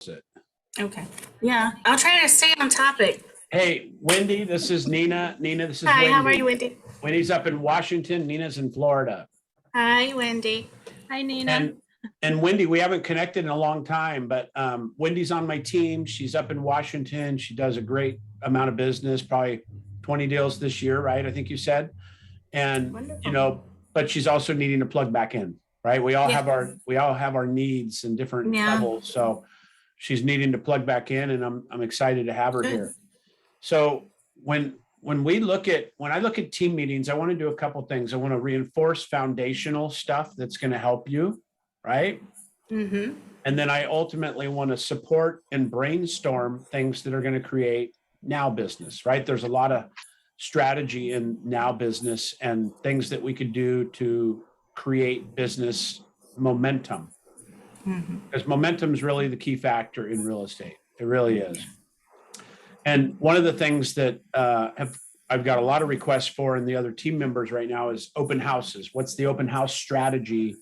it. Okay. Yeah, I'll try to stay on topic. Hey, Wendy, this is Nina. Nina, this is Hi, Wendy. how are you, Wendy? Wendy's up in Washington. Nina's in Florida. Hi, Wendy. Hi, Nina. And Wendy, we haven't connected in a long time, but Wendy's on my team. She's up in Washington. She does a great amount of business, probably 20 deals this year, right? I think you said. And Wonderful. but she's also needing to plug back in, right? We all have our needs and different levels. So she's needing to plug back in, and I'm excited to have her here. So when I look at team meetings, I want to do a couple things. I want to reinforce foundational stuff that's going to help you, right? Mm-hmm. And then I ultimately want to support and brainstorm things that are going to create now business, right? There's a lot of strategy in now business and things that we could do to create business momentum. Because momentum is really the key factor in real estate. It really is. And one of the things that I've got a lot of requests for in the other team members right now is open houses. What's the open house strategy,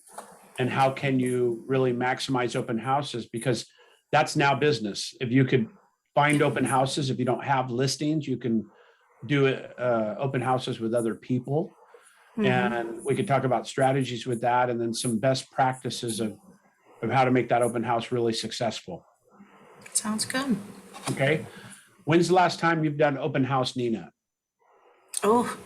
and how can you really maximize open houses? Because that's now business. If you could find open houses, if you don't have listings, you can do open houses with other people. And we could talk about strategies with that, and then some best practices of how to make that open house really successful. Sounds good. Okay. When's the last time you've done open house, Nina? Oh,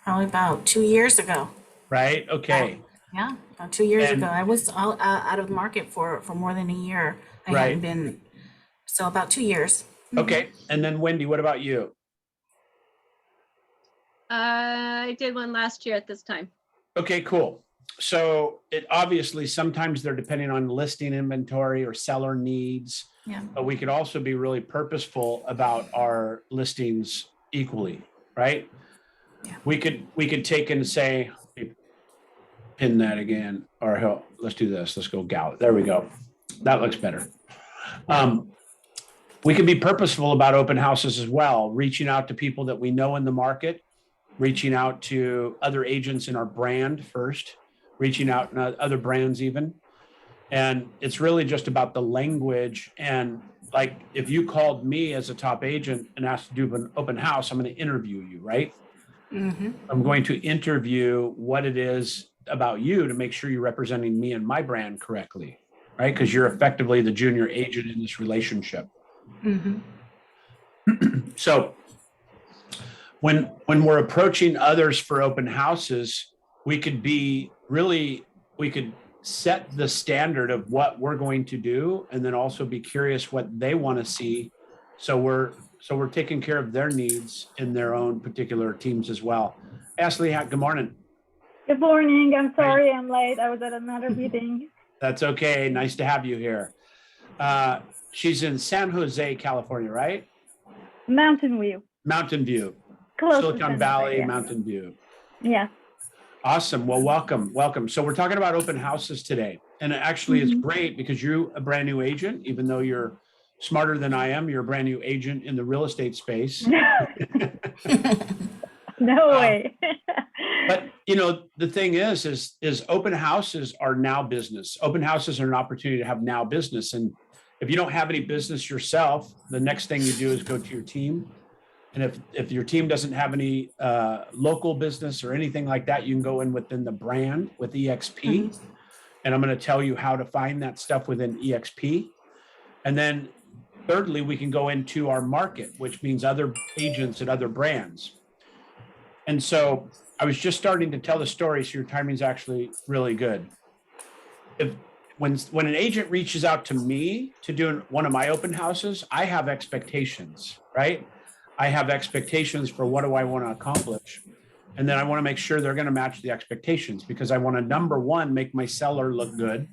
probably about 2 years ago. Right. Okay. Yeah, about 2 years ago. I was out of the market for more than a year. I hadn't been, so about 2 years. Okay. And then Wendy, what about you? I did one last year at this time. Okay, cool. So it obviously sometimes they're depending on listing inventory or seller needs. Yeah. But we could also be really purposeful about our listings equally, right? Yeah. We could take and say, pin that again, or let's do this. Let's go gal. There we go. That looks better. We can be purposeful about open houses as well, reaching out to people that we know in the market, reaching out to other agents in our brand first, reaching out to other brands even. And it's really just about the language. And like, if you called me as a top agent and asked to do an open house, I'm going to interview you, right? I'm going to interview what it is about you to make sure you're representing me and my brand correctly, right? Because you're effectively the junior agent in this relationship. So when we're approaching others for open houses, we could set the standard of what we're going to do, and then also be curious what they want to see. So we're taking care of their needs in their own particular teams as well. Ashley, good morning. Good morning. I'm sorry I'm late. I was at another meeting. That's okay. Nice to have you here. She's in San Jose, California, right? Mountain View. Mountain View. Close Silicon Valley, yeah. Mountain View. Yeah. Awesome. Well, welcome. So we're talking about open houses today. And actually it's great because you're a brand new agent, even though you're smarter than I am. You're a brand new agent in the real estate space. No way. But the thing is open houses are now business. Open houses are an opportunity to have now business. And if you don't have any business yourself, the next thing you do is go to your team. And if your team doesn't have any local business or anything like that, you can go in within the brand with EXP. And I'm going to tell you how to find that stuff within EXP. And then thirdly, we can go into our market, which means other agents and other brands. And so I was just starting to tell the story, so your timing's actually really good. When an agent reaches out to me to do one of my open houses, I have expectations, right? I have expectations for what do I want to accomplish. And then I want to make sure they're going to match the expectations, because I want to, number one, make my seller look good.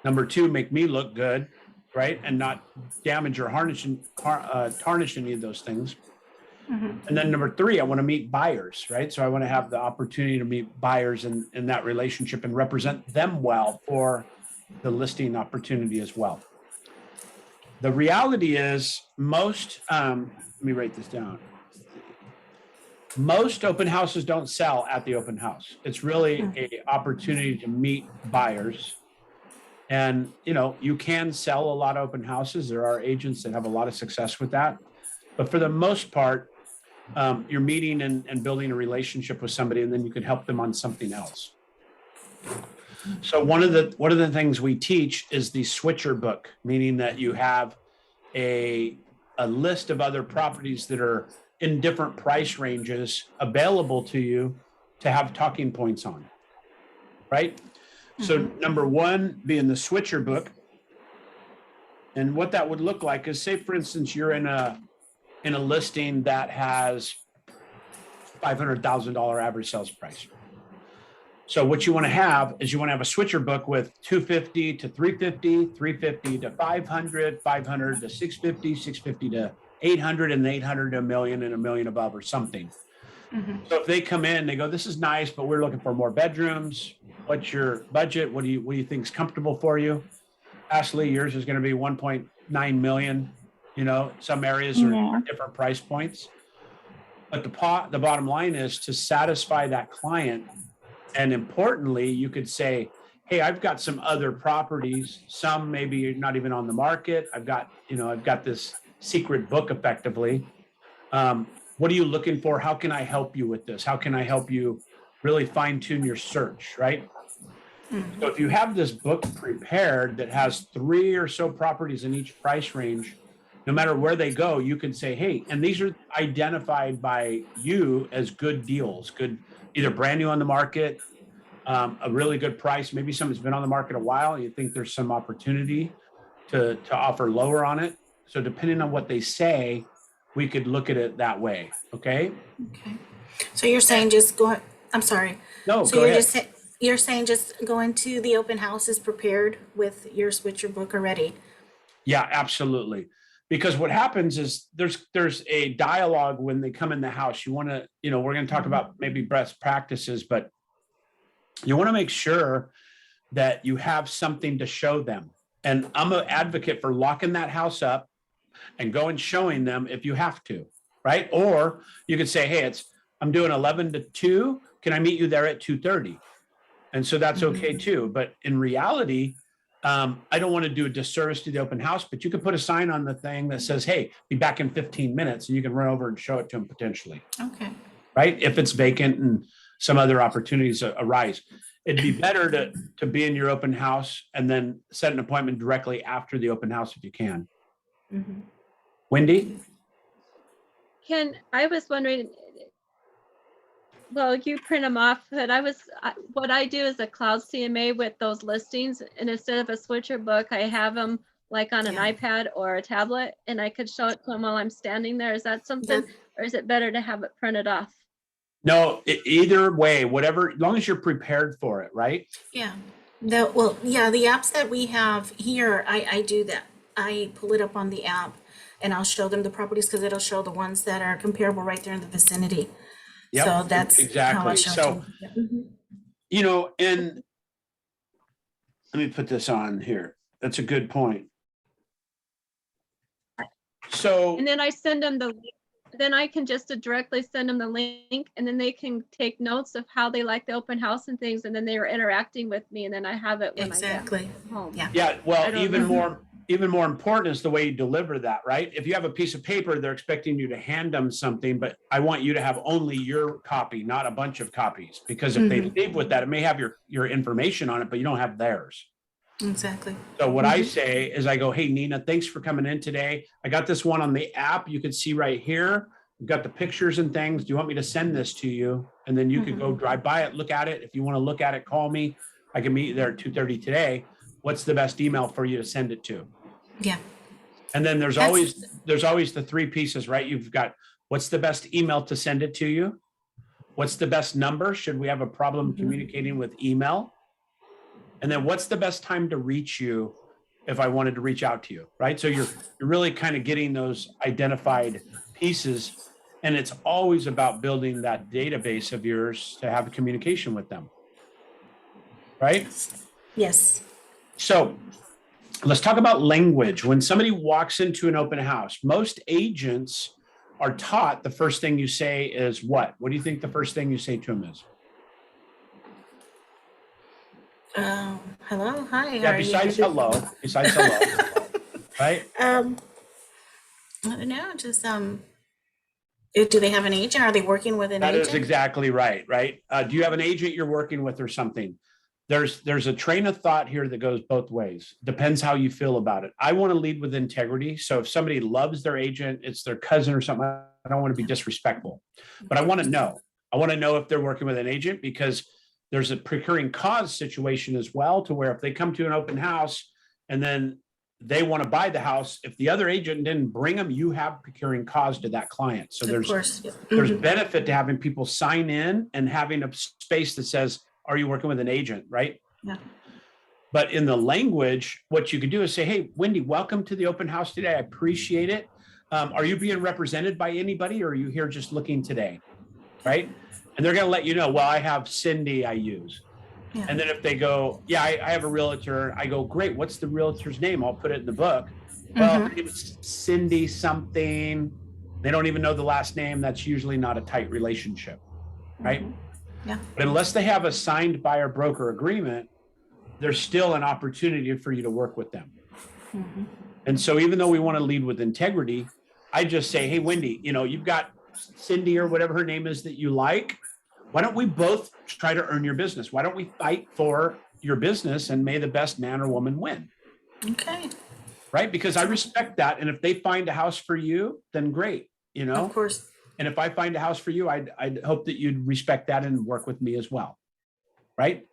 Number two, make me look good, right? And not damage or tarnish any of those things. And then number three, I want to meet buyers, right? So I want to have the opportunity to meet buyers in that relationship and represent them well for the listing opportunity as well. The reality is most, let me write this down. Most open houses don't sell at the open house. It's really an opportunity to meet buyers And, you can sell a lot of open houses. There are agents that have a lot of success with that. But for the most part, you're meeting and building a relationship with somebody, and then you can help them on something else. So one of the things we teach is the switcher book, meaning that you have a list of other properties that are in different price ranges available to you to have talking points on, right? So number one being the switcher book. And what that would look like is, say, for instance, you're in a listing that has $500,000 average sales price. So what you want to have is you want to have a switcher book with 250 to 350, 350 to 500, 500 to 650, 650 to 800, and 800 to $1 million and $1 million above or something. So if they come in, they go, this is nice, but we're looking for more bedrooms. What's your budget? What do you think is comfortable for you? Ashley, yours is going to be 1.9 million. Some areas are different price points. But the bottom line is to satisfy that client. And importantly, you could say, hey, I've got some other properties. Some maybe not even on the market. I've got this secret book effectively. What are you looking for? How can I help you with this? How can I help you really fine tune your search, right? So if you have this book prepared that has 3 or so properties in each price range, no matter where they go, you can say, hey, and these are identified by you as good deals, good, either brand new on the market, a really good price. Maybe something's been on the market a while. You think there's some opportunity to offer lower on it. So depending on what they say, we could look at it that way. Okay. Okay. So you're saying just go, I'm sorry. No, So go you're ahead. you're saying just go into the open houses prepared with your switcher book already. Yeah, absolutely. Because what happens is there's a dialogue when they come in the house. You want to, we're going to talk about maybe best practices, but you want to make sure that you have something to show them. And I'm an advocate for locking that house up and going showing them if you have to, right? Or you could say, hey, I'm doing 11 to 2. Can I meet you there at 2:30? And so that's okay too. But in reality, I don't want to do a disservice to the open house, but you could put a sign on the thing that says, hey, be back in 15 minutes, and you can run over and show it to them potentially. Okay. Right? If it's vacant and some other opportunities arise. It'd be better to be in your open house and then set an appointment directly after the open house if you can. Wendy? I was wondering, well, you print them off, but what I do is a cloud CMA with those listings, and instead of a switcher book, I have them like on an iPad or a tablet, and I could show it to them while I'm standing there. Is that something, or is it better to have it printed off? No, either way, whatever, as long as you're prepared for it, right? Yeah. The apps that we have here, I do that. I pull it up on the app and I'll show them the properties because it'll show the ones that are comparable right there in the vicinity. Yep, So that's how I exactly. show So, them. and let me put this on here. That's a good point. So, And then I send them the link. Then I can just directly send them the link, and then they can take notes of how they like the open house and things, and then they are interacting with me, and then I have it when I get home. Yeah, well, even more important is the way you deliver that, right? If you have a piece of paper, they're expecting you to hand them something, but I want you to have only your copy, not a bunch of copies, because if they leave with that, it may have your information on it, but you don't have theirs. Exactly. So what I say is I go, hey, Nina, thanks for coming in today. I got this one on the app. You can see right here. We've got the pictures and things. Do you want me to send this to you? And then you could go drive by it, look at it. If you want to look at it, call me. I can meet you there at 2:30 today. What's the best email for you to send it to? Yeah. And then there's always the 3 pieces, right? You've got, what's the best email to send it to you? What's the best number? Should we have a problem communicating with email? And then what's the best time to reach you if I wanted to reach out to you, right? So you're really kind of getting those identified pieces, and it's always about building that database of yours to have communication with them, right? Yes. So let's talk about language. When somebody walks into an open house, most agents are taught the first thing you say is what? What do you think the first thing you say to them is? Hello, hi, how Yeah, are you? besides hello, right? No, just, do they have an agent? Are they working with an That is agent? exactly right, right? Do you have an agent you're working with or something? There's a train of thought here that goes both ways. Depends how you feel about it. I want to lead with integrity. So if somebody loves their agent, it's their cousin or something, I don't want to be disrespectful, but I want to know. I want to know if they're working with an agent because there's a procuring cause situation as well, to where if they come to an open house and then they want to buy the house, if the other agent didn't bring them, you have procuring cause to that client. So Of course. Yeah. there's benefit to having people sign in and having a space that says, are you working with an agent, right? Yeah. But in the language, what you could do is say, hey, Wendy, welcome to the open house today. I appreciate it. Are you being represented by anybody, or are you here just looking today, right? And they're going to let you know, well, I have Cindy I use. Yeah. And then if they go, yeah, I have a realtor, I go, great, what's the realtor's name? I'll put it in the book. Well, it's Cindy something. They don't even know the last name. That's usually not a tight relationship, right? Yeah. But unless they have a signed buyer broker agreement, there's still an opportunity for you to work with them. And so even though we want to lead with integrity, I just say, hey, Wendy, you've got Cindy or whatever her name is that you like. Why don't we both try to earn your business? Why don't we fight for your business, and may the best man or woman win? Okay. Right? Because I respect that. And if they find a house for you, then great, Of course. And if I find a house for you, I'd hope that you'd respect that and work with me as well. Right?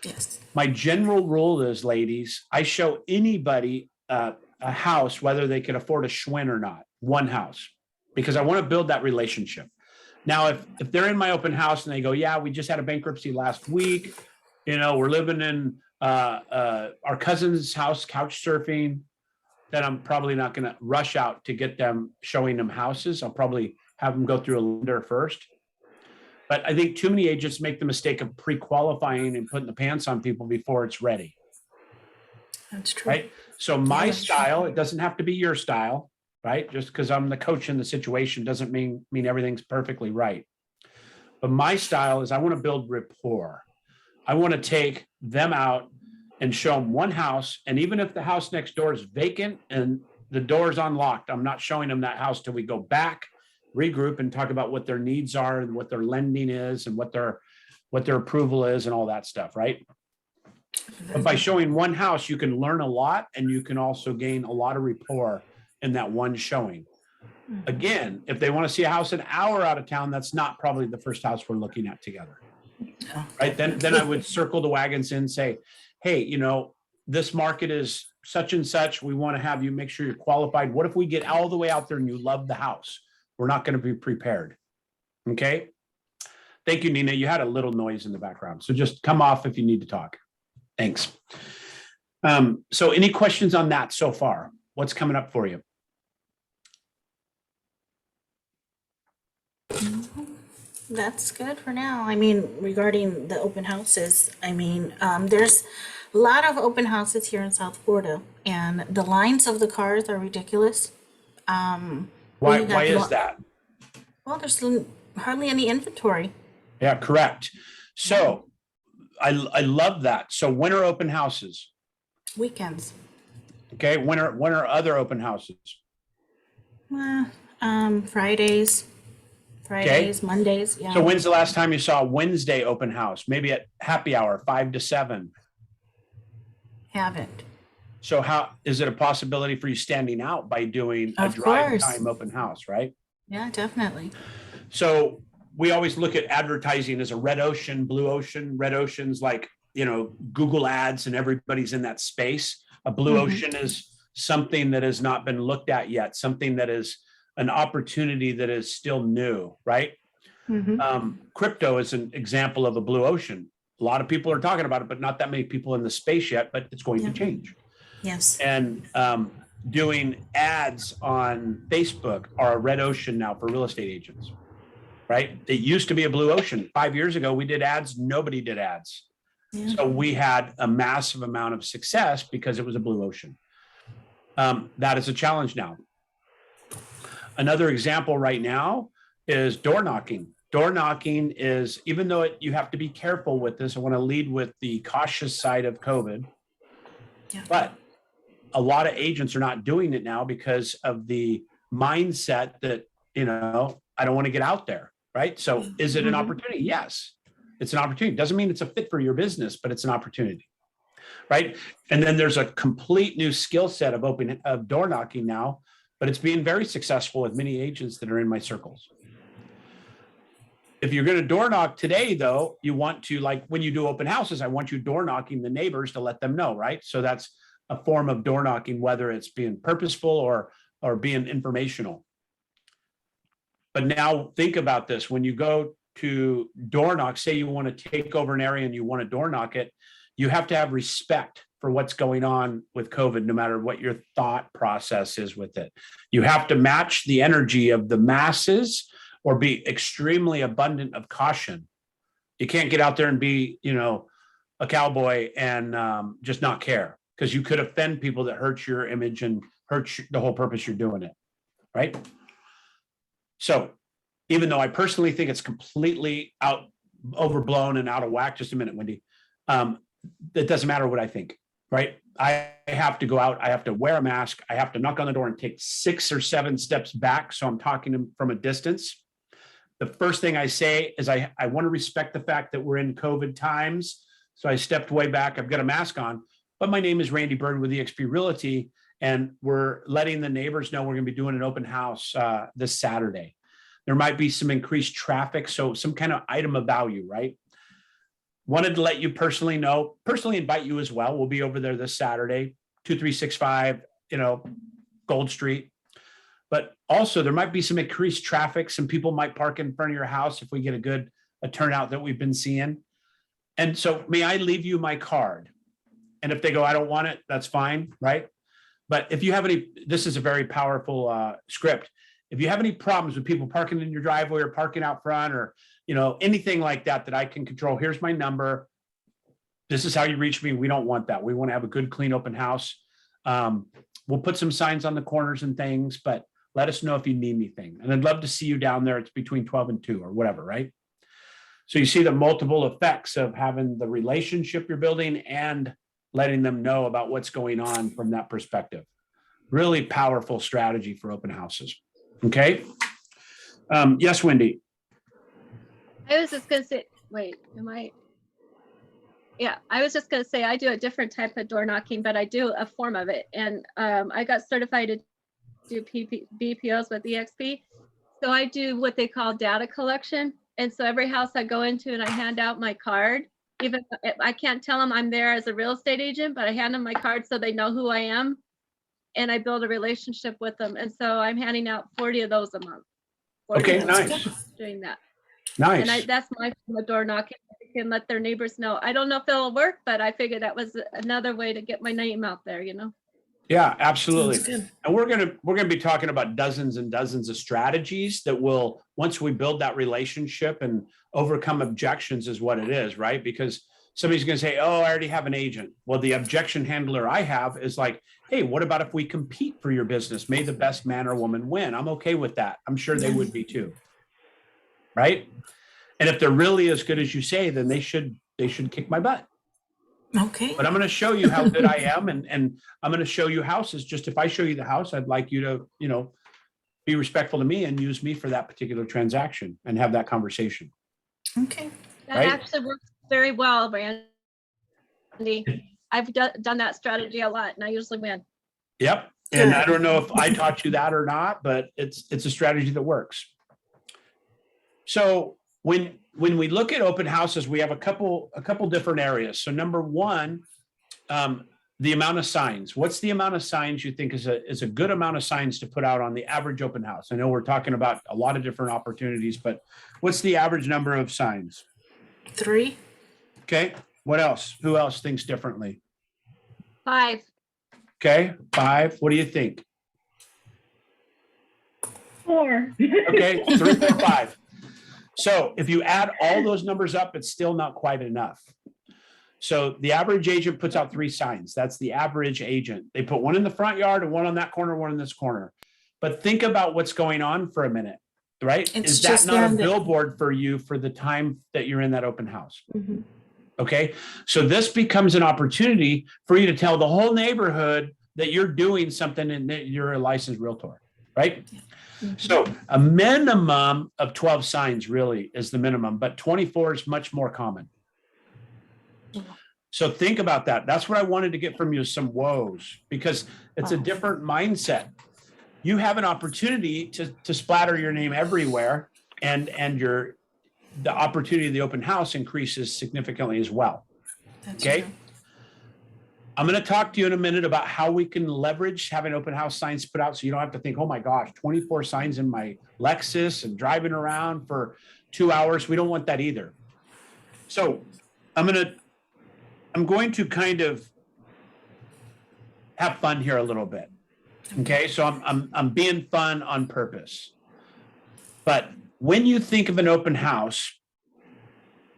Yes. My general rule is, ladies, I show anybody a house, whether they can afford a Schwinn or not, one house, because I want to build that relationship. Now, if they're in my open house and they go, yeah, we just had a bankruptcy last week, we're living in our cousin's house, couch surfing, then I'm probably not going to rush out to get them, showing them houses. I'll probably have them go through a lender first. But I think too many agents make the mistake of pre-qualifying and putting the pants on people before it's ready. That's true. Right? So my style, it doesn't have to be your style, right? Just because I'm the coach in the situation doesn't mean everything's perfectly right. But my style is, I want to build rapport. I want to take them out and show them one house. And even if the house next door is vacant and the door is unlocked, I'm not showing them that house till we go back, regroup, and talk about what their needs are and what their lending is and what their approval is and all that stuff, right? But by showing one house, you can learn a lot, and you can also gain a lot of rapport in that one showing. Again, if they want to see a house an hour out of town, that's not probably the first house we're looking at together. Right? Then I would circle the wagons and say, hey, this market is such and such. We want to have you make sure you're qualified. What if we get all the way out there and you love the house? We're not going to be prepared. Okay. Thank you, Nina. You had a little noise in the background, so just come off if you need to talk. Thanks. So any questions on that so far? What's coming up for you? That's good for now. I mean, regarding the open houses, there's a lot of open houses here in South Florida, and the lines of the cars are ridiculous. Why is that? Well, there's hardly any inventory. Yeah, correct. So I love that. So when are open houses? Weekends. Okay. When are other open houses? Fridays, Mondays. Yeah. So when's the last time you saw a Wednesday open house? Maybe at happy hour, 5 to 7. Haven't. So how is it a possibility for you standing out by doing a Of drive course. time open house, right? Yeah, definitely. So we always look at advertising as a red ocean, blue ocean. Red ocean's like, Google ads and everybody's in that space. A blue ocean is something that has not been looked at yet, something that is an opportunity that is still new, right? Crypto is an example of a blue ocean. A lot of people are talking about it, but not that many people in the space yet, but it's going to change. Yes. And doing ads on Facebook are a red ocean now for real estate agents, right? It used to be a blue ocean. 5 years ago, we did ads. Nobody did ads. Yeah. So we had a massive amount of success because it was a blue ocean. That is a challenge now. Another example right now is door knocking. door knocking is, even though you have to be careful with this, I want to lead with the cautious side of COVID. Yeah. But a lot of agents are not doing it now because of the mindset that, I don't want to get out there, right? So is it an opportunity? Yes, it's an opportunity. Doesn't mean it's a fit for your business, but it's an opportunity, right? And then there's a complete new skill set of door knocking now, but it's being very successful with many agents that are in my circles. If you're going to door knock today, though, you want to, like when you do open houses, I want you door knocking the neighbors to let them know, right? So that's a form of door knocking, whether it's being purposeful or being informational. But now think about this. When you go to door knock, say you want to take over an area and you want to door knock it, you have to have respect for what's going on with COVID, no matter what your thought process is with it. You have to match the energy of the masses or be extremely abundant of caution. You can't get out there and be, a cowboy and just not care, because you could offend people that hurt your image and hurt the whole purpose you're doing it, right? So even though I personally think it's completely overblown and out of whack, just a minute, Wendy, it doesn't matter what I think, right? I have to go out, I have to wear a mask, I have to knock on the door and take 6 or 7 steps back. So I'm talking to them from a distance. The first thing I say is I want to respect the fact that we're in COVID times. So I stepped way back, I've got a mask on, but my name is Randy Byrd with eXp Realty, and we're letting the neighbors know we're going to be doing an open house this Saturday. There might be some increased traffic, so some kind of item of value, right? Wanted to let you personally know, personally invite you as well. We'll be over there this Saturday, 2365, Gold Street. But also there might be some increased traffic. Some people might park in front of your house if we get a turnout that we've been seeing. And so may I leave you my card? And if they go, I don't want it, that's fine, right? But if you have this is a very powerful script. If you have any problems with people parking in your driveway or parking out front or, anything like that I can control, here's my number. This is how you reach me. We don't want that. We want to have a good, clean, open house. We'll put some signs on the corners and things, but let us know if you need anything. And I'd love to see you down there. It's between 12 and 2 or whatever, right? So you see the multiple effects of having the relationship you're building and letting them know about what's going on from that perspective. Really powerful strategy for open houses. Okay. Yes, Wendy. I was just going to say, wait, Yeah, I was just going to say, I do a different type of door knocking, but I do a form of it. And I got certified to do BPOs with eXp. So I do what they call data collection. And so every house I go into and I hand out my card, even if I can't tell them I'm there as a real estate agent, but I hand them my card so they know who I am. And I build a relationship with them. And so I'm handing out 40 of those a month. Okay, nice. Doing that. Nice. And that's my form of door knocking. I can let their neighbors know. I don't know if it'll work, but I figured that was another way to get my name out there, Yeah, absolutely. And we're gonna be talking about dozens and dozens of strategies that will, once we build that relationship and overcome objections is what it is, right? Because somebody's gonna say, oh, I already have an agent. Well, the objection handler I have is like, hey, what about if we compete for your business? May the best man or woman win. I'm okay with that. I'm sure they would be too. Right? And if they're really as good as you say, then they should kick my butt. Okay. But I'm going to show you how good I am, and I'm going to show you houses. Just if I show you the house, I'd like you to, be respectful to me and use me for that particular transaction and have that conversation. Okay. That actually works very well, Randy. I've done that strategy a lot, and I usually win. Yep. And I don't know if I taught you that or not, but it's a strategy that works. So when we look at open houses, we have a couple different areas. So number one, the amount of signs. What's the amount of signs you think is a good amount of signs to put out on the average open house? I know we're talking about a lot of different opportunities, but what's the average number of signs? 3. Okay. What else? Who else thinks differently? 5. Okay. 5. What do you think? 4. Okay. 3, 4, 5. So if you add all those numbers up, it's still not quite enough. So the average agent puts out 3 signs. That's the average agent. They put one in the front yard and one on that corner, one in this corner. But think about what's going on for a minute. right? It's Is that just not there a on the- billboard for you for the time that you're in that open house? Mhm. Okay, so this becomes an opportunity for you to tell the whole neighborhood that you're doing something and that you're a licensed realtor, right? So a minimum of 12 signs really is the minimum, but 24 is much more common. So think about that. That's what I wanted to get from you, some woes, because it's a Wow. different mindset. You have an opportunity to splatter your name everywhere, and the opportunity of the open house increases significantly as well. That's Okay. true. I'm going to talk to you in a minute about how we can leverage having open house signs put out so you don't have to think, oh my gosh, 24 signs in my Lexus and driving around for 2 hours. We don't want that either. So I'm going to kind of have fun here a little bit. Okay, so I'm being fun on purpose. But when you think of an open house,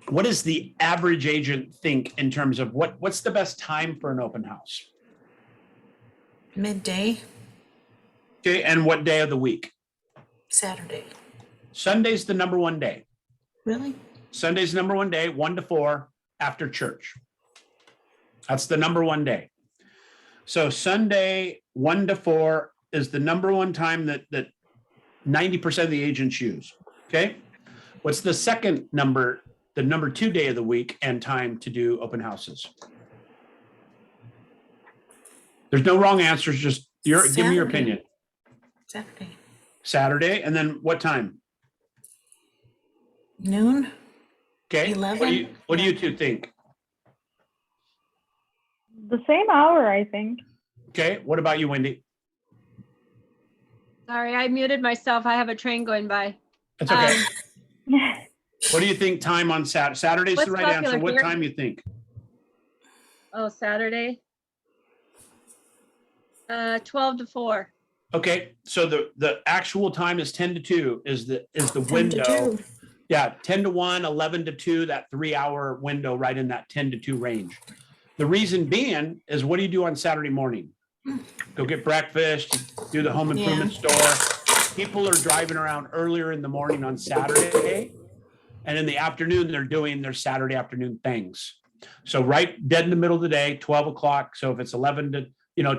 what does the average agent think in terms of what's the best time for an open house? Midday, Okay, and what day of the week? Saturday. Sunday's the number one day. Really? Sunday's the number one day, 1 to 4 after church. That's the number one day. So Sunday, 1 to 4 is the number one time that 90% of the agents use. Okay. What's the second number, the number 2 day of the week and time to do open houses? There's no wrong answers. Just give me your Saturday. opinion. Saturday. Saturday. And then what time? Noon? Okay. 11? What do you two think? The same hour, I think. Okay. What about you, Wendy? Sorry, I muted myself. I have a train going by. That's okay. Um, What do you think time on Saturday? Saturday's the What's right answer. popular What here? time you think? Oh, Saturday. 12 to 4. Okay, so the actual time is 10 to 2 is the 10 to window. 2. Yeah, 10 to 1, 11 to 2, that 3-hour window right in that 10 to 2 range. The reason being is, what do you do on Saturday morning? Go get breakfast, do the home improvement store. People are driving around earlier in the morning on Saturday, and in the afternoon, they're doing their Saturday afternoon things. So right dead in the middle of the day, 12 o'clock. So if it's 11 to,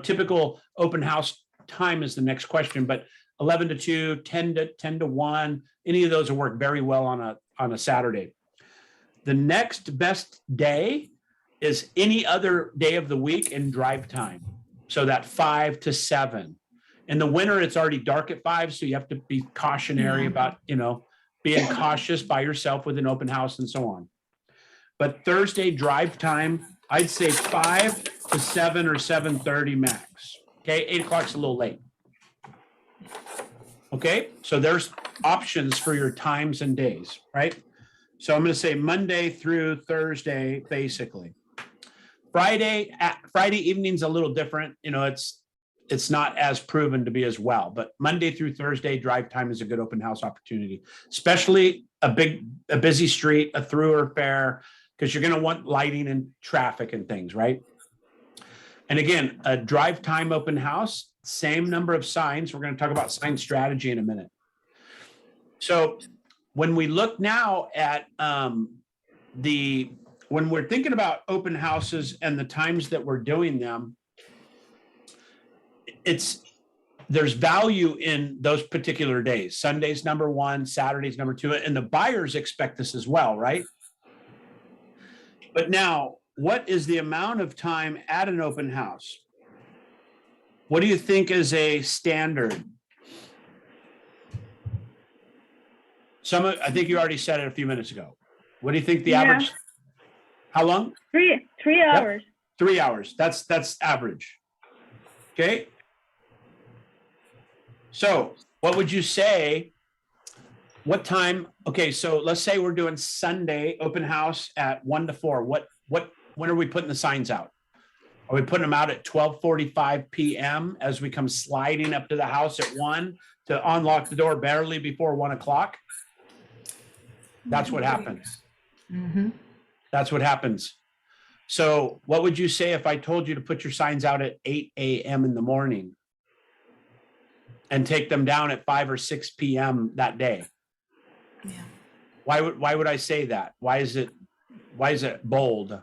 typical open house time is the next question, but 11 to 2, 10 to 1, any of those will work very well on a Saturday. The next best day is any other day of the week in drive time. So that 5 to 7. In the winter, it's already dark at 5, so you have to be cautionary about, being cautious by yourself with an open house and so on. But Thursday drive time, I'd say 5 to 7 or 7:30 max. Okay, 8 o'clock's a little late. Okay, so there's options for your times and days, right? So I'm going to say Monday through Thursday, basically. Friday evening's a little different. It's not as proven to be as well, but Monday through Thursday drive time is a good open house opportunity, especially a busy street, a thoroughfare, because you're going to want lighting and traffic and things, right? And again, a drive time open house, same number of signs. We're going to talk about sign strategy in a minute. So when we look now at when we're thinking about open houses and the times that we're doing them, there's value in those particular days. Sunday's number 1, Saturday's number 2, and the buyers expect this as well, right? But now, what is the amount of time at an open house? What do you think is a standard? I think you already said it a few minutes ago. What do you think the average? How long? 3 hours. 3 hours. That's average. Okay. So what would you say? What time? Okay, so let's say we're doing Sunday open house at 1 to 4. When are we putting the signs out? Are we putting them out at 12:45 p.m. as we come sliding up to the house at 1 to unlock the door barely before 1 o'clock? That's what happens. Mm-hmm. That's what happens. So what would you say if I told you to put your signs out at 8 a.m. in the morning and take them down at 5 or 6 p.m. that day? Why would I say that? Why is it bold?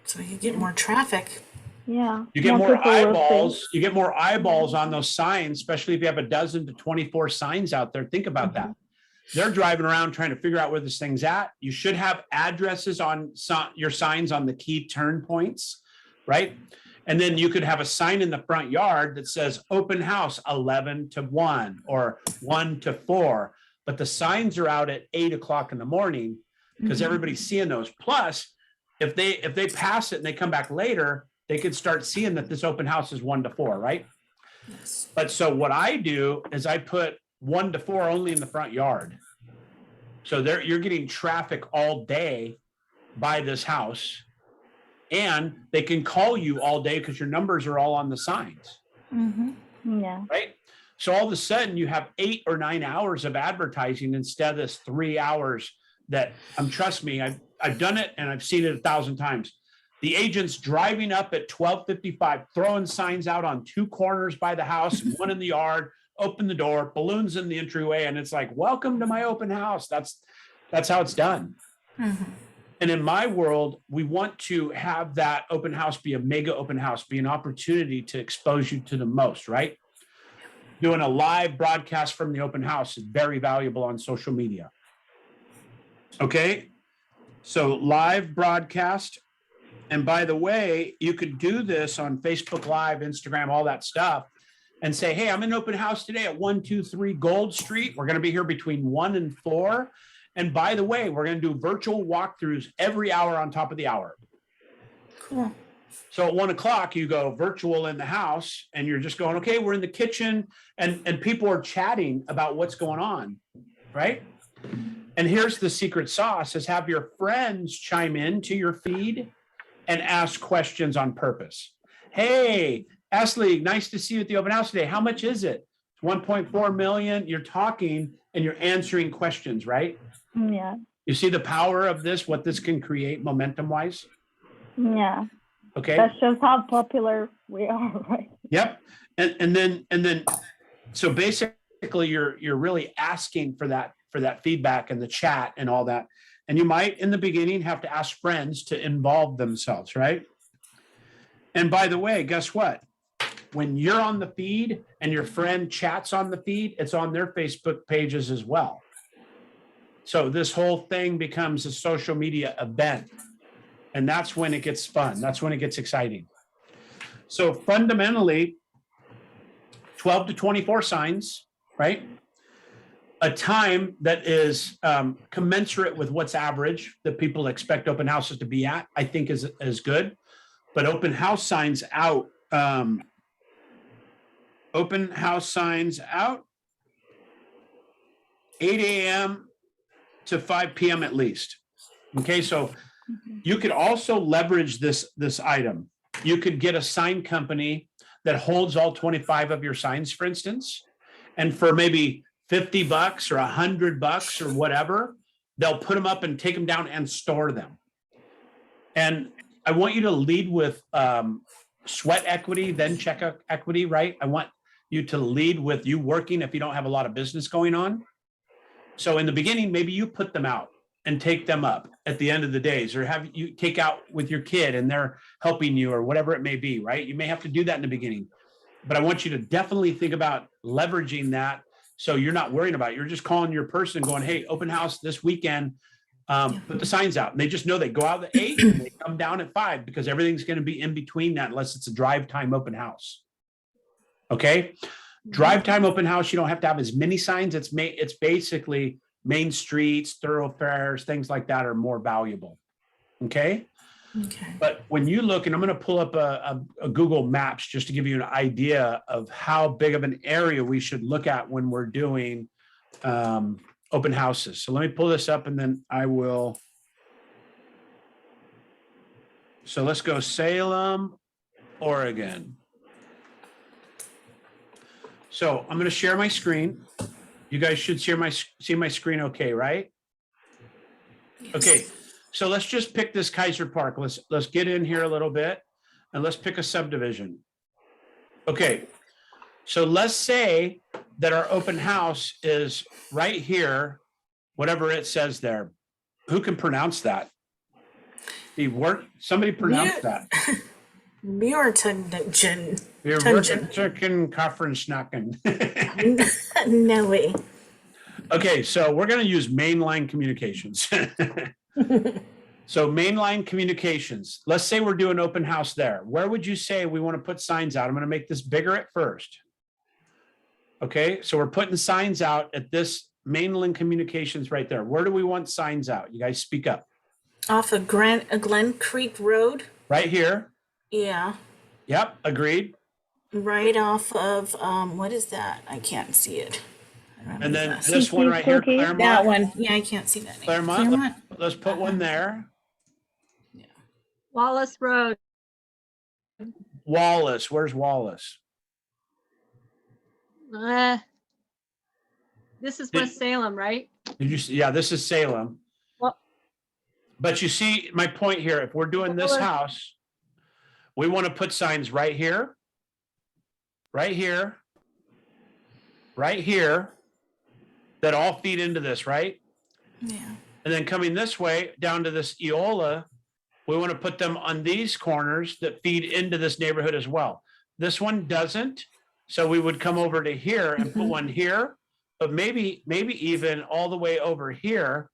So you get more traffic. Yeah. You get more people will see. eyeballs. You get more eyeballs on those signs, especially if you have a dozen to 24 signs out there. Think about that. They're driving around trying to figure out where this thing's at. You should have addresses on your signs on the key turn points, right? And then you could have a sign in the front yard that says open house 11 to 1 or 1 to 4. But the signs are out at 8 o'clock in the morning because everybody's seeing those. Plus, if they pass it and they come back later, they could start seeing that this open house is 1 to 4, right? Yes. But so what I do is I put 1 to 4 only in the front yard. So you're getting traffic all day by this house, and they can call you all day because your numbers are all on the signs, Yeah. right? So all of a sudden you have 8 or 9 hours of advertising instead of this 3 hours that trust me, I've done it and I've seen it 1,000 times. The agent's driving up at 12:55, throwing signs out on 2 corners by the house, 1 in the yard, open the door, balloons in the entryway, and it's like, welcome to my open house. That's how it's done. And in my world, we want to have that open house be a mega open house, be an opportunity to expose you to the most, right? Doing a live broadcast from the open house is very valuable on social media. Okay, so live broadcast. And by the way, you could do this on Facebook Live, Instagram, all that stuff, and say, hey, I'm in open house today at 123 Gold Street. We're going to be here between 1 and 4. And by the way, we're going to do virtual walkthroughs every hour on top of the hour. Cool. So at 1 o'clock, you go virtual in the house and you're just going, okay, we're in the kitchen and people are chatting about what's going on, right? And here's the secret sauce is have your friends chime in to your feed and ask questions on purpose. Hey, Ashley, nice to see you at the open house today. How much is it? It's 1.4 million. You're talking and you're answering questions, right? Yeah. You see the power of this, what this can create momentum wise? Yeah. Okay. That shows how popular we are, right? Yep. And then so basically you're really asking for that feedback and the chat and all that. And you might in the beginning have to ask friends to involve themselves, right? And by the way, guess what? When you're on the feed and your friend chats on the feed, it's on their Facebook pages as well. So this whole thing becomes a social media event. And that's when it gets fun. That's when it gets exciting. So fundamentally, 12 to 24 signs, right? A time that is commensurate with what's average that people expect open houses to be at, I think is good. But open house signs out. Open house signs out 8 a.m. to 5 p.m. at least. Okay, so you could also leverage this item. You could get a sign company that holds all 25 of your signs, for instance, and for maybe $50 or $100 or whatever, they'll put them up and take them down and store them. And I want you to lead with sweat equity, then check equity, right? I want you to lead with you working if you don't have a lot of business going on. So in the beginning, maybe you put them out and take them up at the end of the days, or have you take out with your kid and they're helping you or whatever it may be, right? You may have to do that in the beginning, but I want you to definitely think about leveraging that. So you're not worrying about it. You're just calling your person and going, hey, open house this weekend, put the signs out. And they just know they go out at 8 and they come down at 5 because everything's going to be in between that unless it's a drive time open house. Okay. Drive time open house. You don't have to have as many signs. It's basically main streets, thoroughfares, things like that are more valuable. Okay. Okay. But when you look, and I'm going to pull up a Google Maps just to give you an idea of how big of an area we should look at when we're doing open houses. So let me pull this up and then I will. So let's go Salem, Oregon. So I'm going to share my screen. You guys should see my screen okay, right? Yes. Okay. So let's just pick this Kaiser Park. Let's get in here a little bit and let's pick a subdivision. Okay. So let's say that our open house is right here, whatever it says there. Who can pronounce that? Somebody pronounce that. ByrdHouse. You're working, chicken, conference, knocking. No way. Okay, so we're going to use mainline communications. So mainline communications, let's say we're doing open house there. Where would you say we want to put signs out? I'm going to make this bigger at first. Okay, so we're putting signs out at this mainline communications right there. Where do we want signs out? You guys speak up. Off of Glen Creek Road. Right here. Yeah. Yep, agreed. Right off of, what is that? I can't see it. And then this one right here, Claremont. That one. Yeah, I can't see that name. Claremont. Let's put one there. Wallace Road. Wallace. Where's Wallace? This is West Salem, right? Did you see? Yeah, this is Salem. Well, but you see my point here. If we're doing this house, we want to put signs right here, right here, right here, that all feed into this, right? Yeah. And then coming this way down to this Eola, we want to put them on these corners that feed into this neighborhood as well. This one doesn't. So we would come over to here and put one here, but maybe even all the way over here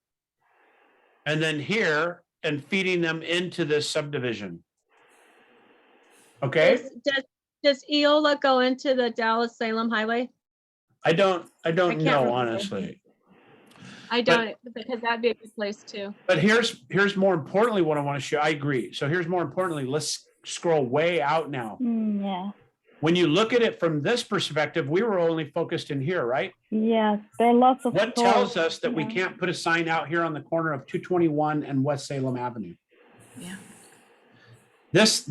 and then here and feeding them into this subdivision. Okay. Does Eola go into the Dallas Salem Highway? I don't can't know, remember. honestly. I don't, because that'd be a good place too. But here's more importantly what I want to show. I agree. So here's more importantly, let's scroll way out now. Yeah. When you look at it from this perspective, we were only focused in here, right? Yes, there are lots of What stores. tells us that we can't put a sign out here on the corner of 221 and West Salem Avenue? Yeah. This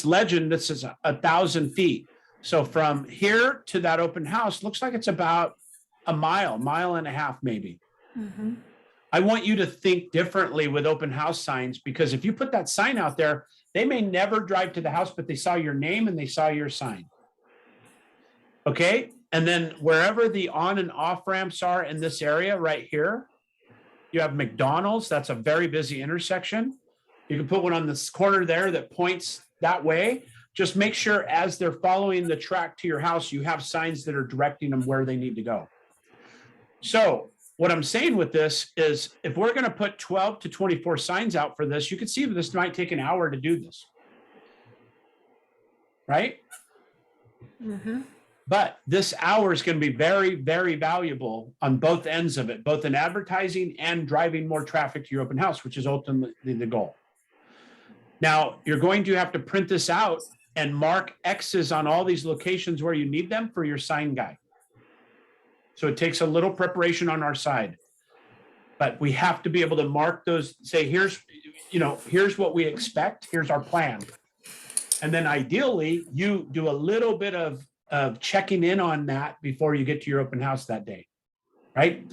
legend, this is 1,000 feet. So from here to that open house, looks like it's about a mile and a half, maybe. Mm-hmm. I want you to think differently with open house signs, because if you put that sign out there, they may never drive to the house, but they saw your name and they saw your sign. Okay. And then wherever the on and off ramps are in this area right here, you have McDonald's. That's a very busy intersection. You can put one on this corner there that points that way. Just make sure as they're following the track to your house, you have signs that are directing them where they need to go. So what I'm saying with this is if we're going to put 12 to 24 signs out for this, you can see that this might take an hour to do this. Right? Mm-hmm. But this hour is going to be very, very valuable on both ends of it, both in advertising and driving more traffic to your open house, which is ultimately the goal. Now, you're going to have to print this out and mark X's on all these locations where you need them for your sign guy. So it takes a little preparation on our side, but we have to be able to mark those, say, here's what we expect. Here's our plan. And then ideally you do a little bit of checking in on that before you get to your open house that day. Right.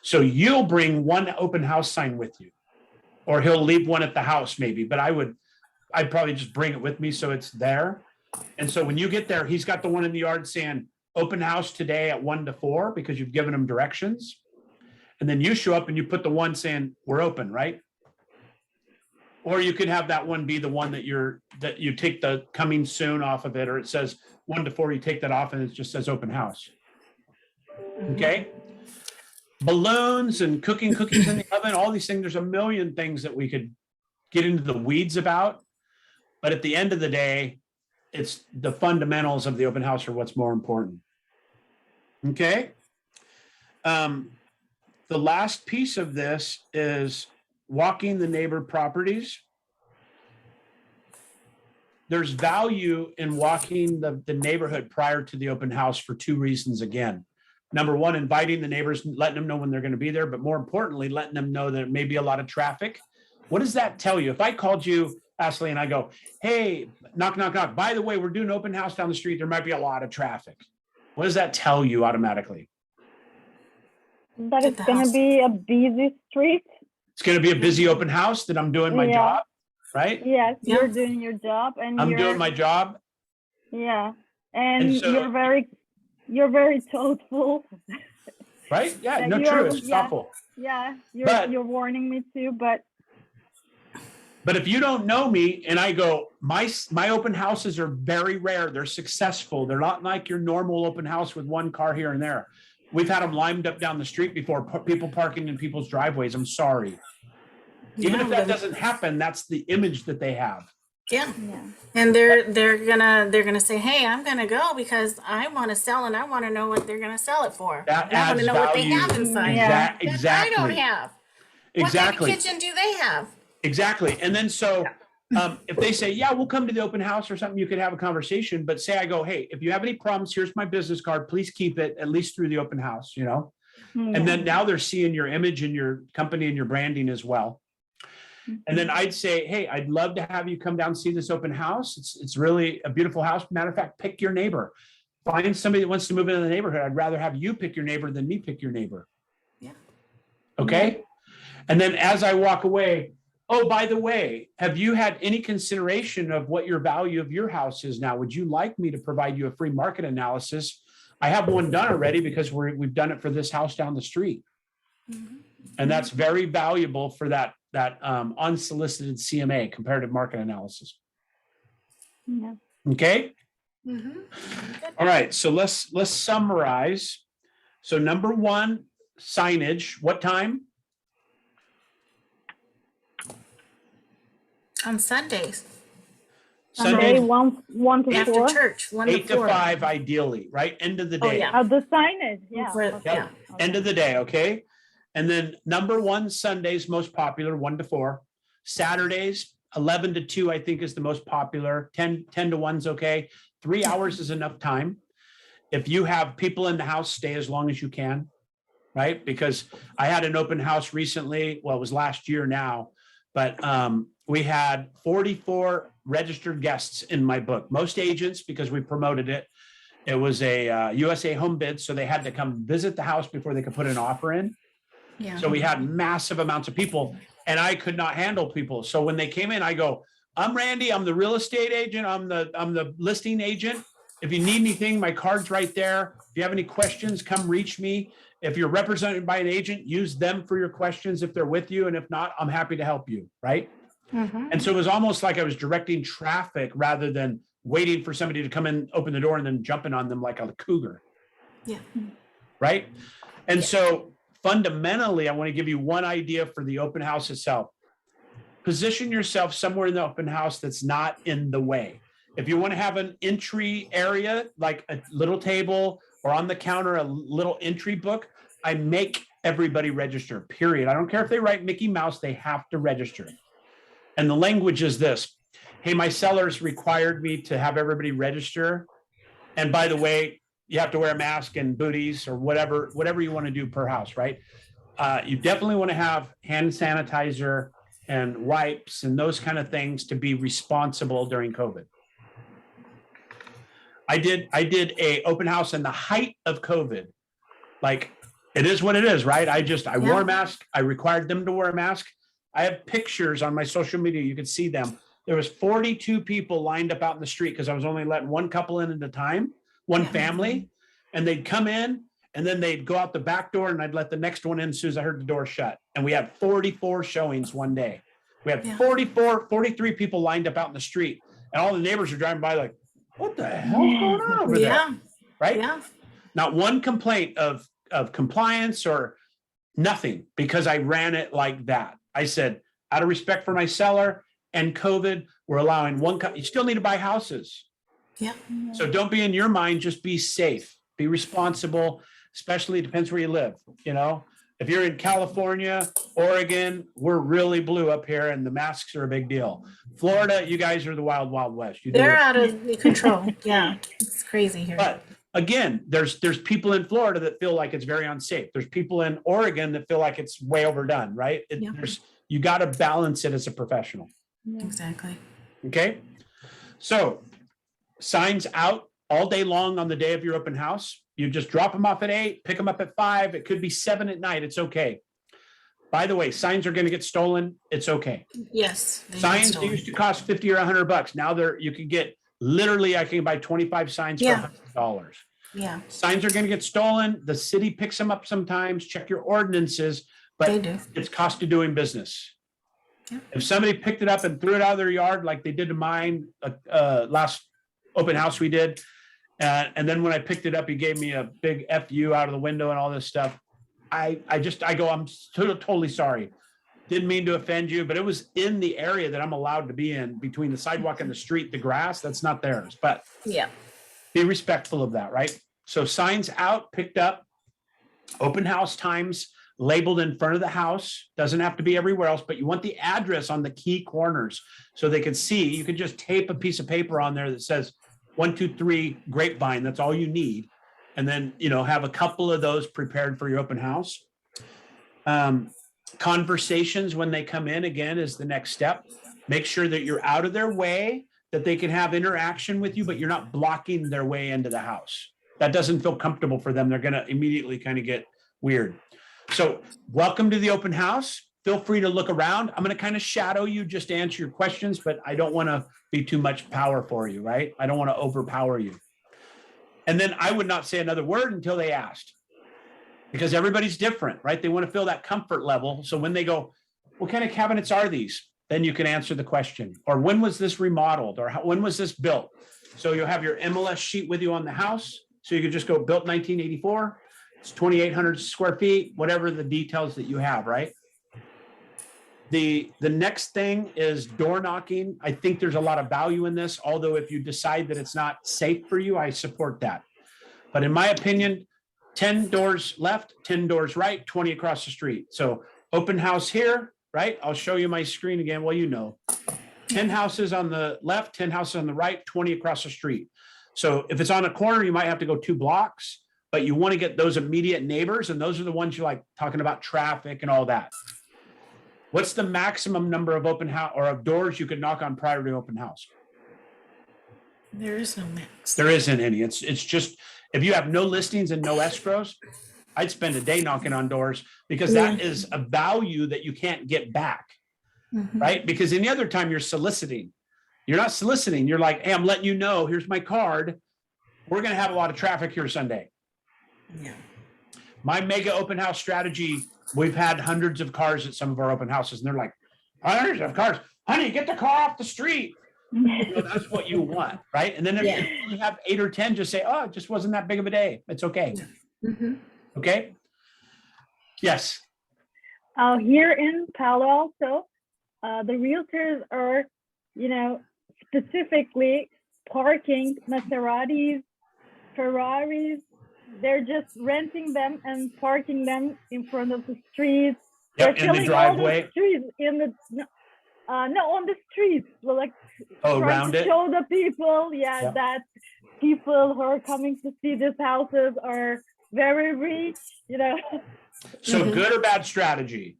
So you'll bring one open house sign with you, or he'll leave one at the house maybe, but I'd probably just bring it with me so it's there. And so when you get there, he's got the one in the yard saying open house today at 1 to 4 because you've given him directions. And then you show up and you put the one saying we're open, right? Or you could have that one be the one that you take the coming soon off of it, or it says 1 to 4, you take that off and it just says open house. Okay. Balloons and cooking cookies in the oven, all these things. There's a million things that we could get into the weeds about. But at the end of the day, it's the fundamentals of the open house are what's more important. Okay. The last piece of this is walking the neighbor properties. There's value in walking the neighborhood prior to the open house for two reasons again. Number one, inviting the neighbors, letting them know when they're going to be there, but more importantly, letting them know that there may be a lot of traffic. What does that tell you? If I called you, Ashley, and I go, hey, knock, knock, knock. By the way, we're doing open house down the street. There might be a lot of traffic. What does that tell you automatically? That it's going to be a busy street. It's going to be a busy open house, that I'm doing my job, right? Yes, you're doing your job. And I'm doing my job. Yeah. And so, you're very you're very thoughtful. right? Yeah, That no, you true. are- It's yeah. thoughtful. Yeah, But- you're warning me too, but But if you don't know me and I go, my open houses are very rare. They're successful. They're not like your normal open house with one car here and there. We've had them lined up down the street before, people parking in people's driveways. I'm sorry. Even if Yeah, that doesn't happen, that's the image that they have. Yeah, yeah. and they're gonna say, hey, I'm gonna go because I want to sell and I want to know what they're gonna sell it for. That And I want adds to know what they have value. inside. Yeah. Exactly. That I don't have. What Exactly. kind of kitchen do they have? Exactly. And then so if they say, yeah, we'll come to the open house or something, you could have a conversation. But say I go, hey, if you have any problems, here's my business card. Please keep it at least through the open house, you know? And then now they're seeing your image and your company and your branding as well. And then I'd say, hey, I'd love to have you come down and see this open house. It's really a beautiful house. Matter of fact, pick your neighbor. Find somebody that wants to move into the neighborhood. I'd rather have you pick your neighbor than me pick your neighbor. Yeah. Okay. And then as I walk away, oh, by the way, have you had any consideration of what your value of your house is now? Would you like me to provide you a free market analysis? I have one done already because we've done it for this house down the street. And that's very valuable for that unsolicited CMA, comparative market analysis. Yeah. Okay. Mm-hmm. All right. So let's summarize. So number one, signage. What time? On Sundays Sunday, one to after 4. church, 1 8 to 4. to 5, ideally, right? End of the Oh, day. yeah. The signage, yeah. For- yeah. End of the day, okay? And then number one, Sundays, most popular, 1 to 4. Saturdays, 11 to 2, I think is the most popular. 10 to 1's okay. 3 hours is enough time. If you have people in the house, stay as long as you can, right? Because I had an open house recently, well, it was last year now, but we had 44 registered guests in my book. Most agents, because we promoted it, it was a USA home bid, so they had to come visit the house before they could put an offer in. Yeah. So we had massive amounts of people and I could not handle people. So when they came in, I go, I'm Randy. I'm the real estate agent. I'm the listing agent. If you need anything, my card's right there. If you have any questions, come reach me. If you're represented by an agent, use them for your questions if they're with you. And if not, I'm happy to help you. Right. Mhm. And so it was almost like I was directing traffic rather than waiting for somebody to come in, open the door, and then jumping on them like a cougar. Yeah. Right. And so fundamentally, I want to give you one idea for the open house itself. Position yourself somewhere in the open house that's not in the way. If you want to have an entry area, like a little table or on the counter, a little entry book, I make everybody register, period. I don't care if they write Mickey Mouse, they have to register. And the language is this: hey, my sellers required me to have everybody register. And by the way, you have to wear a mask and booties or whatever you want to do per house, right? You definitely want to have hand sanitizer and wipes and those kind of things to be responsible during COVID. I did a open house in the height of COVID. Like, it is what it is, right? I wore a mask. I required them to wear a mask. I have pictures on my social media. You can see them. There was 42 people lined up out in the street because I was only letting one couple in at a time, one family, and they'd come in and then they'd go out the back door and I'd let the next one in as soon as I heard the door shut. And we had 44 showings one day. We had 43 people lined up out in the street, and all the neighbors are driving by like, what the hell's going on over there? Right? Yeah. Not one complaint of compliance or nothing, because I ran it like that. I said, out of respect for my seller and COVID, we're allowing you still need to buy houses. Yeah. So don't be in your mind, just be safe, be responsible, especially it depends where you live. You know, if you're in California, Oregon, we're really blue up here and the masks are a big deal. Florida, you guys are the wild, wild west. They're out of control. Yeah. It's crazy here. But again, there's people in Florida that feel like it's very unsafe. There's people in Oregon that feel like it's way overdone, right? You got to balance it as a professional. Exactly. Okay. So signs out all day long on the day of your open house. You just drop them off at 8, pick them up at 5. It could be 7 at night. It's okay. By the way, signs are going to get stolen. It's okay. Yes. Signs used to cost $50 or $100. Now you can get, literally, I can buy 25 signs for $100. Yeah, Signs are going to get stolen. The city picks them up sometimes. Check your ordinances, they but do. it's cost of doing business. Yeah. If somebody picked it up and threw it out of their yard like they did to mine last open house we did, and then when I picked it up, he gave me a big FU out of the window and all this stuff. I go, I'm totally sorry. Didn't mean to offend you, but it was in the area that I'm allowed to be in between the sidewalk and the street, the grass, that's not theirs, but Yeah. be respectful of that, right? So signs out, picked up, open house times labeled in front of the house. Doesn't have to be everywhere else, but you want the address on the key corners so they can see. You can just tape a piece of paper on there that says 123 Grapevine. That's all you need. And then, have a couple of those prepared for your open house. Conversations when they come in, again, is the next step. Make sure that you're out of their way, that they can have interaction with you, but you're not blocking their way into the house. That doesn't feel comfortable for them. They're going to immediately kind of get weird. So welcome to the open house. Feel free to look around. I'm going to kind of shadow you just to answer your questions, but I don't want to be too much power for you, right? I don't want to overpower you. And then I would not say another word until they asked, because everybody's different, right? They want to feel that comfort level. So when they go, what kind of cabinets are these? Then you can answer the question. Or when was this remodeled? Or when was this built? So you'll have your MLS sheet with you on the house. So you could just go built 1984. It's 2,800 square feet, whatever the details that you have, right? The next thing is door knocking. I think there's a lot of value in this, although if you decide that it's not safe for you, I support that. But in my opinion, 10 doors left, 10 doors right, 20 across the street. So open house here, right? I'll show you my screen again. Well, 10 houses on the left, 10 houses on the right, 20 across the street. So if it's on a corner, you might have to go 2 blocks, but you want to get those immediate neighbors. And those are the ones you like talking about traffic and all that. What's the maximum number of open house or of doors you could knock on prior to open house? There is no max. There isn't any. It's just, if you have no listings and no escrows, I'd spend a day knocking on doors because that is a value that you can't get back, right? Because any other time you're soliciting, you're not soliciting. You're like, hey, I'm letting you know, here's my card. We're going to have a lot of traffic here Sunday. Yeah. My mega open house strategy, we've had hundreds of cars at some of our open houses, and they're like, hundreds of cars. Honey, get the car off the street. That's what you want, right? And then if you have 8 or 10, just say, oh, it just wasn't that big of a day. It's okay. Okay? Yes. Here in Palo Alto, the realtors are, specifically parking Maseratis, Ferraris. They're just renting them and parking them in front of the streets. Yep, in the driveway. All the streets in the on the streets. Like around it. Show the people, that people who are coming to see these houses are very rich. So good or bad strategy?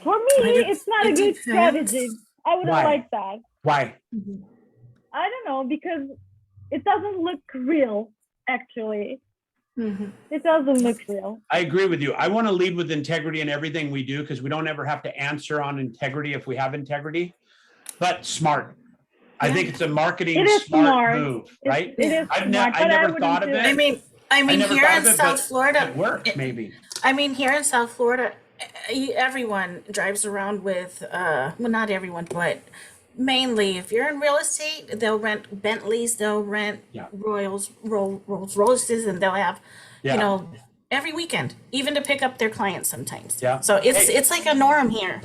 For me, it's not a good strategy. I wouldn't like that. Why? I don't know, because it doesn't look real, actually. It doesn't look real. I agree with you. I want to lead with integrity in everything we do because we don't ever have to answer on integrity if we have integrity, but smart. I think it's a marketing smart move, right? It is I never thought of it. I mean, here in South Florida, it worked, maybe. I mean, here in South Florida, everyone drives around with, well, not everyone, but mainly if you're in real estate, they'll rent Bentleys, they'll rent Rolls Royces, and they'll have, every weekend, even to pick up their clients sometimes. Yeah. So it's like a norm here.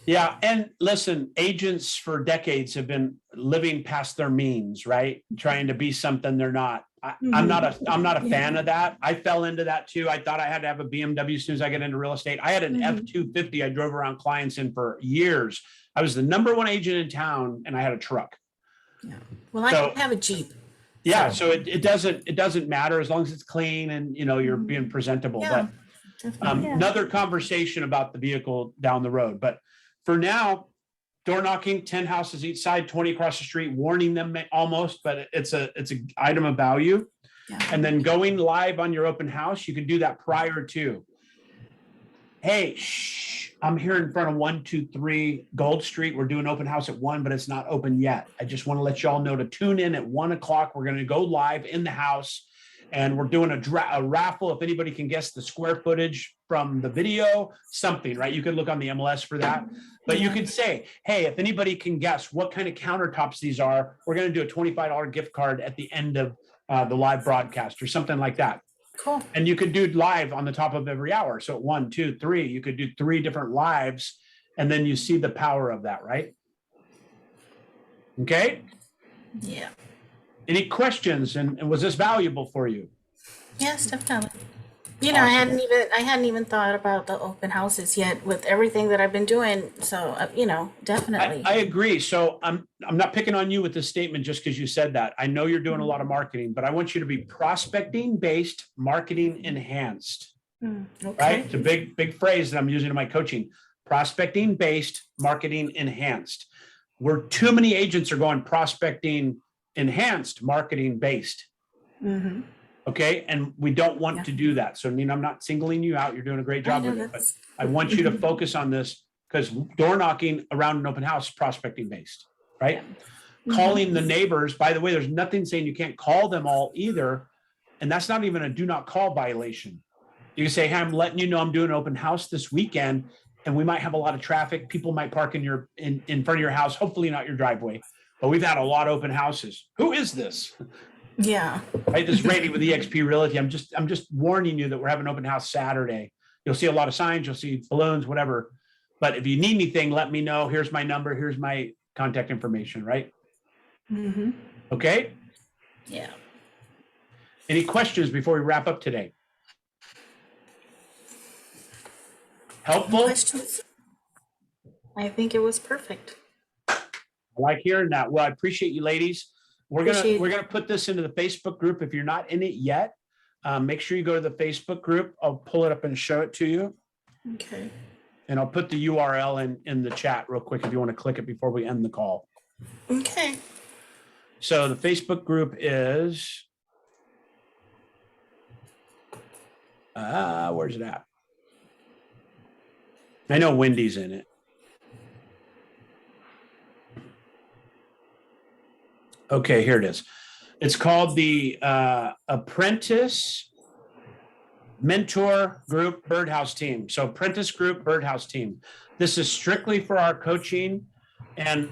Yeah. And listen, agents for decades have been living past their means, right? Trying to be something they're not. I'm not a fan of that. I fell into that too. I thought I had to have a BMW as soon as I get into real estate. I had an F-250 I drove around clients in for years. I was the #1 agent in town and I had a truck. Yeah. Well, I have a Jeep. Yeah. So it doesn't matter as long as it's clean and you're being presentable. Yeah, but another conversation about the vehicle down the road. But for now, door knocking, 10 houses each side, 20 across the street, warning them almost, but it's a item of value. Yeah. And then going live on your open house, you can do that prior to. hey, shh, I'm here in front of 123 Gold Street. We're doing open house at 1, but it's not open yet. I just want to let y'all know to tune in at 1 o'clock. We're going to go live in the house, and we're doing a raffle. If anybody can guess the square footage from the video, something, right? You could look on the MLS for that. But you could say, hey, if anybody can guess what kind of countertops these are, we're going to do a $25 gift card at the end of the live broadcast or something like that. Cool. And you could do live on the top of every hour. So 1, 2, 3, you could do 3 different lives, and then you see the power of that, right? Okay. Yeah. Any questions? And was this valuable for you? Yes, definitely. You know, Awesome. I hadn't even thought about the open houses yet with everything that I've been doing. So, you know, definitely. I agree. So I'm not picking on you with this statement just because you said that. I know you're doing a lot of marketing, but I want you to be prospecting based, marketing enhanced. Okay. Right? It's a big phrase that I'm using in my coaching. Prospecting based, marketing enhanced. Where too many agents are going prospecting enhanced, marketing based. Mm-hmm. Okay. And we don't want to do that. So, Nina, I'm not singling you out. You're doing a great job with it, but I want you to focus on this because door knocking around an open house is prospecting based, right? Yeah. Calling the neighbors. By the way, there's nothing saying you can't call them all either. And that's not even a do not call violation. You can say, hey, I'm letting you know I'm doing an open house this weekend, and we might have a lot of traffic. People might park in front of your house, hopefully not your driveway, but we've had a lot of open houses. Who is this? Yeah. Right, this is Randy with eXp Realty. I'm just warning you that we're having an open house Saturday. You'll see a lot of signs, you'll see balloons, whatever. But if you need anything, let me know. Here's my number. Here's my contact information, right? Mm-hmm. Okay. Yeah. Any questions before we wrap up today? Helpful? Questions? I think it was perfect. I like hearing that. Well, I appreciate you, ladies. We're gonna put this into the Facebook group. If you're not in it yet, make sure you go to the Facebook group. I'll pull it up and show it to you. Okay. And I'll put the URL in the chat real quick if you want to click it before we end the call. Okay. So the Facebook group is, where's it at? I know Wendy's in it. Okay, here it is. It's called the Apprentice Mentor Group ByrdHouse Team. So Apprentice Group ByrdHouse Team. This is strictly for our coaching, and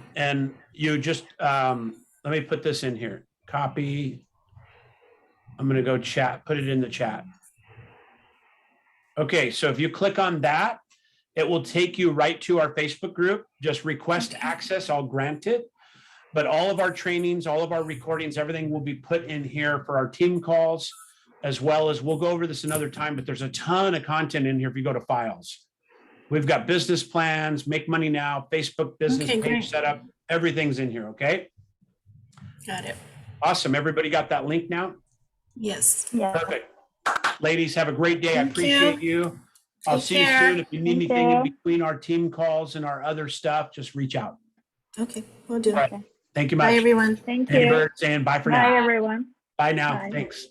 you just let me put this in here. Copy. I'm going to go chat. Put it in the chat. Okay, so if you click on that, it will take you right to our Facebook group. Just request access. I'll grant it. But all of our trainings, all of our recordings, everything will be put in here for our team calls, as well as we'll go over this another time, but there's a ton of content in here if you go to files. We've got business plans, make money now, Facebook business page setup, everything's in here, okay? Got it. Awesome. Everybody got that link now? Yes. Yeah. Perfect. Ladies, have a great day. I Thank appreciate you. I'll Take see you care. soon. If you need Thank anything in you. between our team calls and our other stuff, just reach out. Okay. We'll do. All right. Thank you Bye, much. everyone. Thank Andy you. Byrd saying bye for Bye, now. everyone. Bye now. Bye. Thanks.